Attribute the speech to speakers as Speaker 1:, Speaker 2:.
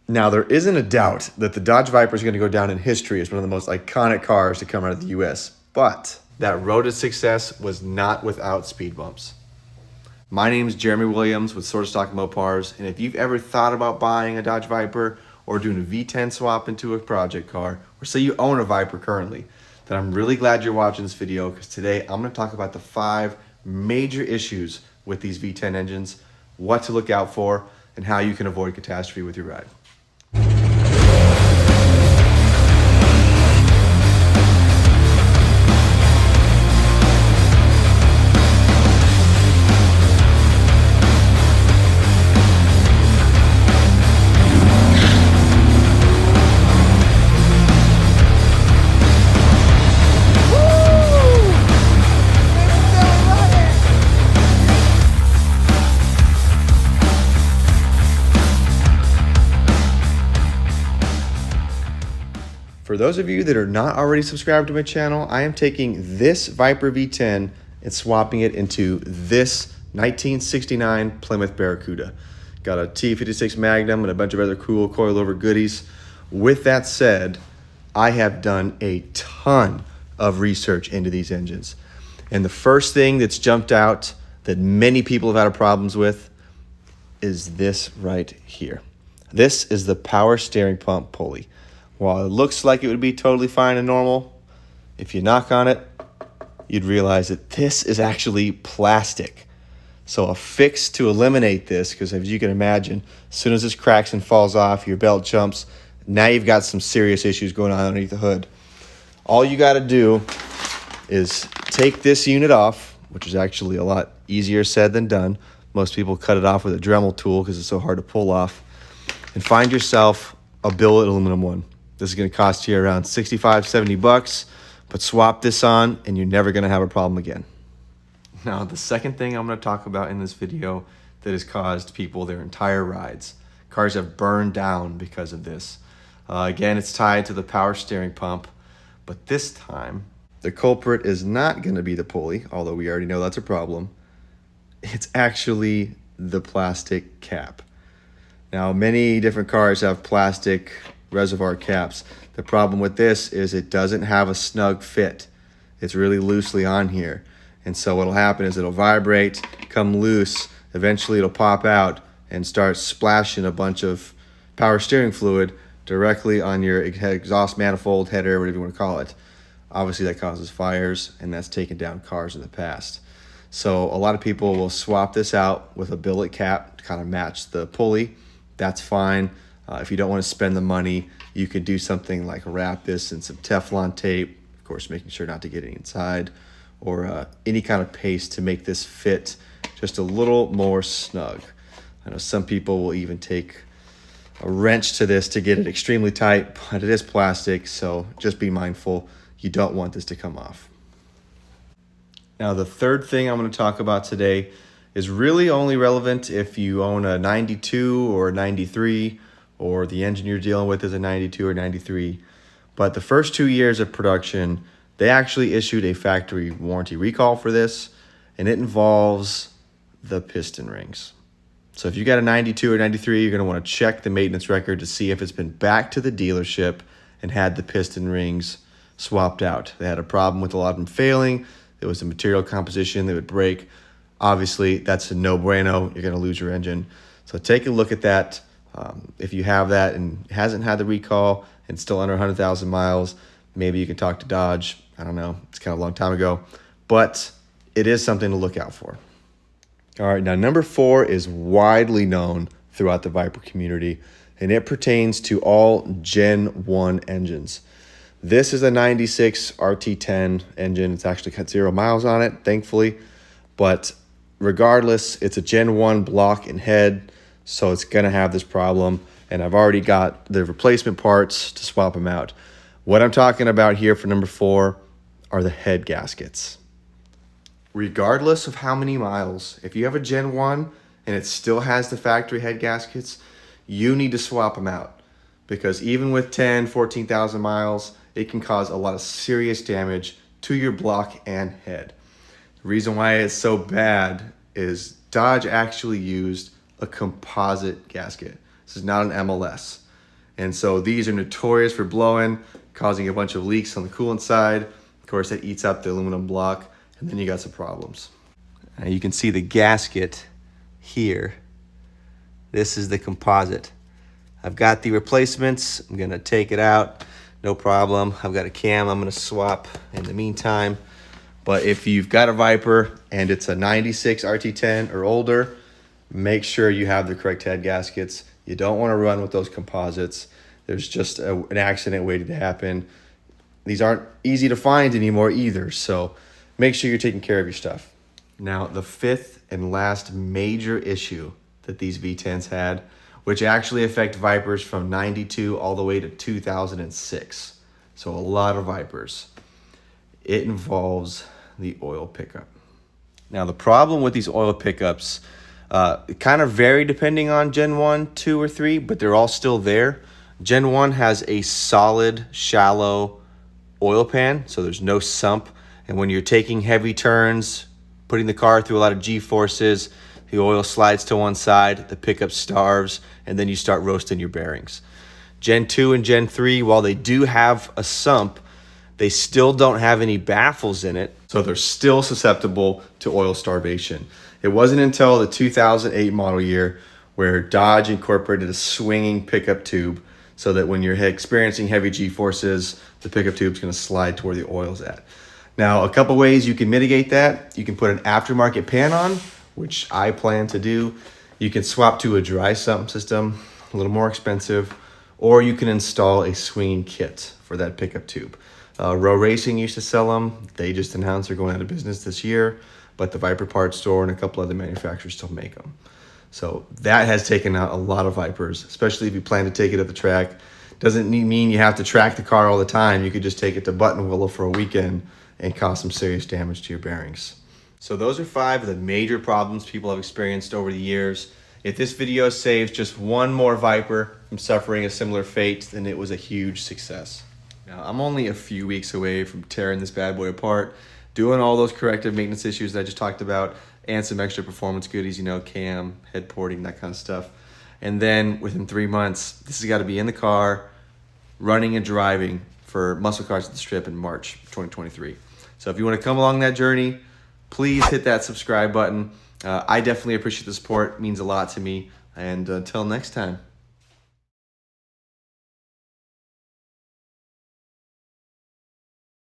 Speaker 1: Now, there isn't a doubt that the Dodge Viper is going to go down in history as one of the most iconic cars to come out of the US, but that road to success was not without speed bumps. My name is Jeremy Williams with Sort of Stock Mopars, and if you've ever thought about buying a Dodge Viper or doing a V10 swap into a project car, or say you own a Viper currently, then I'm really glad you're watching this video, because today I'm going to talk about the 5 major issues with these V10 engines, what to look out for, and how you can avoid catastrophe with your ride. For those of you that are not already subscribed to my channel, I am taking this Viper V10 and swapping it into this 1969 Plymouth Barracuda. Got a T56 Magnum and a bunch of other cool coilover goodies. With that said, I have done a ton of research into these engines. And the first thing that's jumped out that many people have had problems with is this right here. This is the power steering pump pulley. While it looks like it would be totally fine and normal, if you knock on it, you'd realize that this is actually plastic. So a fix to eliminate this, because as you can imagine, as soon as this cracks and falls off, your belt jumps, now you've got some serious issues going on underneath the hood. All you got to do is take this unit off, which is actually a lot easier said than done. Most people cut it off with a Dremel tool because it's so hard to pull off, and find yourself a billet aluminum one. This is going to cost you around 65, 70 bucks, but swap this on and you're never going to have a problem again. Now, the second thing I'm going to talk about in this video that has caused people their entire rides. Cars have burned down because of this. Again, it's tied to the power steering pump, but this time the culprit is not going to be the pulley, although we already know that's a problem. It's actually the plastic cap. Now, many different cars have plastic reservoir caps. The problem with this is it doesn't have a snug fit. It's really loosely on here. And so what'll happen is it'll vibrate, come loose, eventually it'll pop out and start splashing a bunch of power steering fluid directly on your exhaust manifold, header, whatever you want to call it. Obviously that causes fires, and that's taken down cars in the past. So a lot of people will swap this out with a billet cap to kind of match the pulley. That's fine. If you don't want to spend the money, you could do something like wrap this in some Teflon tape, of course making sure not to get any inside, or any kind of paste to make this fit just a little more snug. I know some people will even take a wrench to this to get it extremely tight, but it is plastic, so just be mindful. You don't want this to come off. Now, the third thing I'm going to talk about today is really only relevant if you own a 92 or a 93, or the engine you're dealing with is a 92 or 93. But the first 2 years of production, they actually issued a factory warranty recall for this, and it involves the piston rings. So if you got a 92 or 93, you're going to want to check the maintenance record to see if it's been back to the dealership and had the piston rings swapped out. They had a problem with a lot of them failing. It was a material composition that would break. Obviously, that's a no-brainer. You're going to lose your engine. So take a look at that. If you have that and hasn't had the recall and still under 100,000 miles, maybe you can talk to Dodge. I don't know. It's kind of a long time ago. But it is something to look out for. All right, now number 4 is widely known throughout the Viper community, and it pertains to all Gen 1 engines. This is a 96 RT10 engine. It's actually got 0 miles on it, thankfully. But regardless, it's a Gen 1 block and head, so it's going to have this problem. And I've already got the replacement parts to swap them out. What I'm talking about here for number 4 are the head gaskets. Regardless of how many miles, if you have a Gen 1 and it still has the factory head gaskets, you need to swap them out. Because even with 10, 14,000 miles, it can cause a lot of serious damage to your block and head. The reason why it's so bad is Dodge actually used a composite gasket. This is not an MLS. And so these are notorious for blowing, causing a bunch of leaks on the coolant side. Of course, that eats up the aluminum block, and then you got some problems. You can see the gasket here. This is the composite. I've got the replacements. I'm gonna take it out, no problem. I've got a cam I'm gonna swap in the meantime. But if you've got a Viper and it's a 96 RT10 or older, make sure you have the correct head gaskets. You don't wanna run with those composites. There's just an accident waiting to happen. These aren't easy to find anymore either, so make sure you're taking care of your stuff. Now, the fifth and last major issue that these V10s had, which actually affect Vipers from 92 all the way to 2006. So a lot of Vipers. It involves the oil pickup. Now, the problem with these oil pickups, it kind of vary depending on Gen 1, 2, or 3, but they're all still there. Gen 1 has a solid, shallow oil pan, so there's no sump. And when you're taking heavy turns, putting the car through a lot of G-forces, the oil slides to one side, the pickup starves, and then you start roasting your bearings. Gen 2 and Gen 3, while they do have a sump, they still don't have any baffles in it, so they're still susceptible to oil starvation. It wasn't until the 2008 model year where Dodge incorporated a swinging pickup tube so that when you're experiencing heavy G-forces, the pickup tube's gonna slide to where the oil's at. Now, a couple ways you can mitigate that. You can put an aftermarket pan on, which I plan to do. You can swap to a dry sump system, a little more expensive, or you can install a swinging kit for that pickup tube. Row Racing used to sell them. They just announced they're going out of business this year, but the Viper Parts Store and a couple other manufacturers still make them. So that has taken out a lot of Vipers, especially if you plan to take it at the track. Doesn't mean you have to track the car all the time. You could just take it to Buttonwillow for a weekend and cause some serious damage to your bearings. So those are 5 of the major problems people have experienced over the years. If this video saves just one more Viper from suffering a similar fate, then it was a huge success. Now, I'm only a few weeks away from tearing this bad boy apart, doing all those corrective maintenance issues that I just talked about, and some extra performance goodies, you know, cam, head porting, that kind of stuff. And then within 3 months, this has got to be in the car, running and driving for Muscle Cars at the Strip in March 2023. So if you want to come along that journey, please hit that subscribe button. I definitely appreciate the support. It means a lot to me. And until next time.